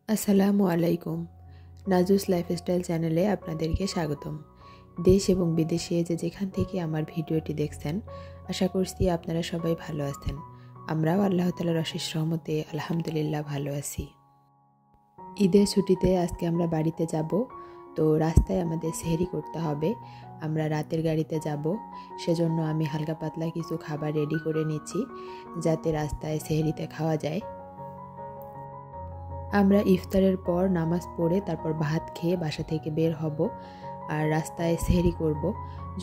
আসসালামু আলাইকুম। নাজুস লাইফস্টাইল চ্যানেলে আপনাদেরকে স্বাগতম। দেশ এবং বিদেশে যেখান থেকে আমার ভিডিওটি দেখছেন, আশা করছি আপনারা সবাই ভালো আছেন। আমরাও আল্লাহ তাআলার অশেষ রহমতে আলহামদুলিল্লাহ ভালো আছি। ঈদের ছুটিতে আজকে আমরা বাড়িতে যাব, তো রাস্তায় আমাদের সেহরি করতে হবে। আমরা রাতের গাড়িতে যাব, সেজন্য আমি হালকা পাতলা কিছু খাবার রেডি করে নিচ্ছি যাতে রাস্তায় সেহরিতে খাওয়া যায়। আমরা ইফতারের পর নামাজ পড়ে তারপর ভাত খেয়ে বাসা থেকে বের হব আর রাস্তায় সেহরি করব।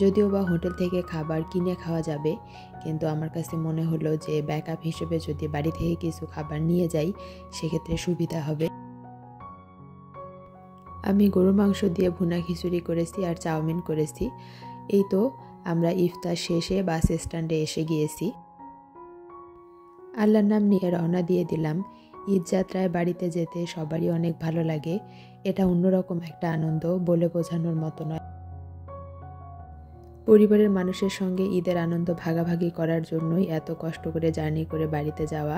যদিও বা হোটেল থেকে খাবার কিনে খাওয়া যাবে, কিন্তু আমার কাছে মনে হলো যে ব্যাকআপ হিসেবে যদি বাড়ি থেকে কিছু খাবার নিয়ে যাই সেক্ষেত্রে সুবিধা হবে। আমি গরুর মাংস দিয়ে ভুনা খিচুড়ি করেছি আর চাউমিন করেছি। এই তো আমরা ইফতার শেষে বাস স্ট্যান্ডে এসে গিয়েছি। আল্লাহর নাম নিয়ে রওনা দিয়ে দিলাম। ঈদ যাত্রায় বাড়িতে যেতে সবারই অনেক ভালো লাগে। এটা অন্যরকম একটা আনন্দ, বলে বোঝানোর মতো নয়। পরিবারের মানুষের সঙ্গে ঈদের আনন্দ ভাগাভাগি করার জন্যই এত কষ্ট করে জার্নি করে বাড়িতে যাওয়া।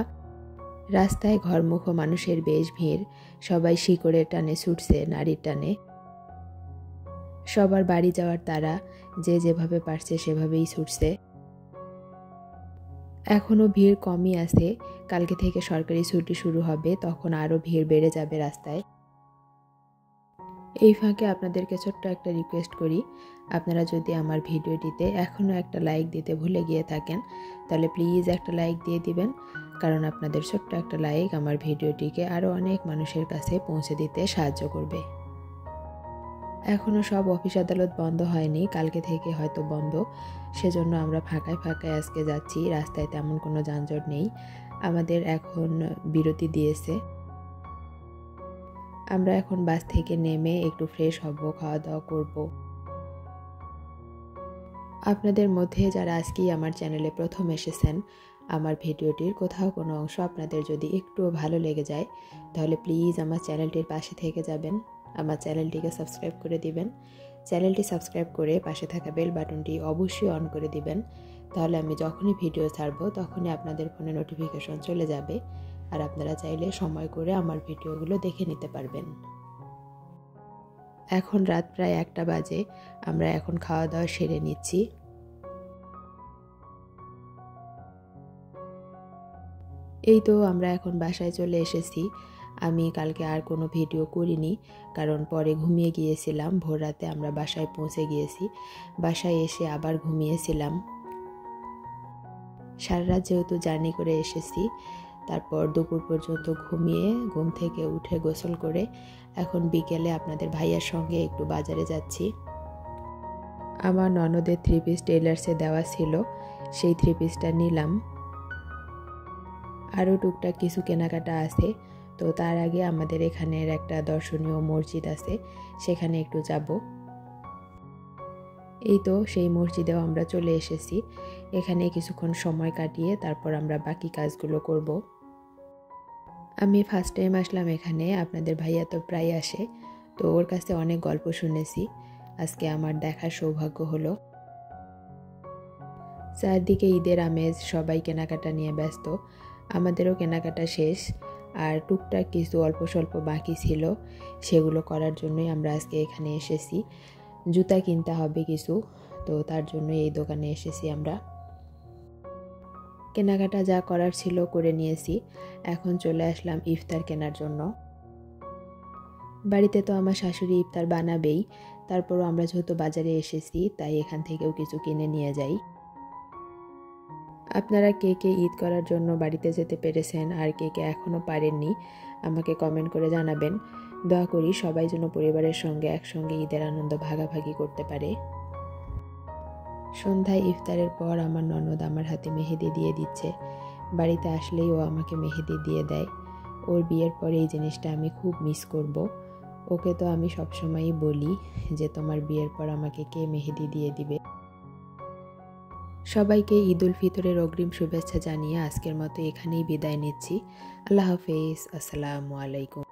রাস্তায় ঘরমুখো মানুষের বেশ ভিড়, সবাই শিকড়ের টানে ছুটছে, নারীর টানে। সবার বাড়ি যাওয়ার তাড়া, যে যেভাবে পারছে সেভাবেই ছুটছে। এখনও ভিড় কমই আছে, কালকে থেকে সরকারি ছুটি শুরু হবে, তখন আরও ভিড় বেড়ে যাবে রাস্তায়। এই ফাঁকে আপনাদেরকে ছোট্ট একটা রিকোয়েস্ট করি, আপনারা যদি আমার ভিডিওটিতে এখনও একটা লাইক দিতে ভুলে গিয়ে থাকেন তাহলে প্লিজ একটা লাইক দিয়ে দিবেন, কারণ আপনাদের ছোট্ট একটা লাইক আমার ভিডিওটিকে আরও অনেক মানুষের কাছে পৌঁছে দিতে সাহায্য করবে। এখনও সব অফিস আদালত বন্ধ হয়নি, কালকে থেকে হয়তো বন্ধ, সেজন্য আমরা ফাঁকায় ফাঁকায় আজকে যাচ্ছি। রাস্তায় তেমন কোনো যানজট নেই, আমাদের এখন বিরতি দিয়েছে। আমরা এখন বাস থেকে নেমে একটু ফ্রেশ হব, খাওয়া দাওয়া করব। আপনাদের মধ্যে যারা আজকেই আমার চ্যানেলে প্রথম এসেছেন, আমার ভিডিওটির কোথাও কোনো অংশ আপনাদের যদি একটুও ভালো লেগে যায় তাহলে প্লিজ আমার চ্যানেলটির পাশে থেকে যাবেন, আমার চ্যানেলটিকে সাবস্ক্রাইব করে দিবেন। চ্যানেলটি সাবস্ক্রাইব করে পাশে থাকা বেল বাটনটি অবশ্যই অন করে দিবেন, তাহলে আমি যখনই ভিডিও ছাড়ব তখনই আপনাদের ফোনে নোটিফিকেশন চলে যাবে আর আপনারা চাইলে সময় করে আমার ভিডিওগুলো দেখে নিতে পারবেন। এখন রাত প্রায় 1টা বাজে, আমরা এখন খাওয়া দাওয়া সেরে নিচ্ছি। এই তো আমরা এখন বাসায় চলে এসেছি। আমি কালকে আর কোনো ভিডিও করিনি, কারণ পরে ঘুমিয়ে গিয়েছিলাম। ভোর রাতে আমরা বাসায় পৌঁছে গিয়েছি, বাসায় এসে আবার ঘুমিয়েছিলাম। সারা রাত যেহেতু জার্নি করে এসেছি, তারপর দুপুর পর্যন্ত ঘুমিয়ে ঘুম থেকে উঠে গোসল করে এখন বিকেলে আপনাদের ভাইয়ার সঙ্গে একটু বাজারে যাচ্ছি। আমার ননদের 3 পিস টেইলার্সে দেওয়া ছিল, সেই 3 পিসটা নিলাম। আরও টুকটাক কিছু কেনাকাটা আছে, তো তার আগে আমাদের এখানের একটা দর্শনীয় মসজিদ আছে, সেখানে একটু যাব। এই তো সেই মসজিদেও আমরা চলে এসেছি। এখানে কিছুক্ষণ সময় কাটিয়ে তারপর আমরা বাকি কাজগুলো করব। আমি ফার্স্ট টাইম আসলাম এখানে, আপনাদের ভাইয়া তো প্রায় আসে, তো ওর কাছে অনেক গল্প শুনেছি, আজকে আমার দেখার সৌভাগ্য হলো। চারদিকে ঈদের আমেজ, সবাই কেনাকাটা নিয়ে ব্যস্ত। আমাদেরও কেনাকাটা শেষ, আর টুকটাক কিছু অল্প স্বল্প বাকি ছিল, সেগুলো করার জন্যই আমরা আজকে এখানে এসেছি। জুতা কিনতে হবে কিছু, তো তার জন্য এই দোকানে এসেছি আমরা। কেনাকাটা যা করার ছিল করে নিয়েছি, এখন চলে আসলাম ইফতার কেনার জন্য। বাড়িতে তো আমার শাশুড়ি ইফতার বানাবেই, তারপরও আমরা যেহেতু বাজারে এসেছি তাই এখান থেকেও কিছু কিনে নিয়ে যাই। আপনারা কে কে ঈদ করার জন্য বাড়িতে যেতে পেরেছেন আর কে কে এখনও পারেননি আমাকে কমেন্ট করে জানাবেন। দোয়া করি সবাই যেন পরিবারের সঙ্গে একসঙ্গে ঈদের আনন্দ ভাগাভাগি করতে পারে। সন্ধ্যায় ইফতারের পর আমার ননদ আমার হাতে মেহেদি দিয়ে দিচ্ছে। বাড়িতে আসলেই ও আমাকে মেহেদি দিয়ে দেয়। ওর বিয়ের পরে এই জিনিসটা আমি খুব মিস করব। ওকে তো আমি সবসময়ই বলি যে তোমার বিয়ের পর আমাকে কে মেহেদি দিয়ে দিবে। সবাইকে ঈদ উল ফিতরের অগ্রিম শুভেচ্ছা জানিয়ে আজকের মতো এখানেই বিদায় নিচ্ছি। আল্লাহ হাফেজ, আসসালামু আলাইকুম।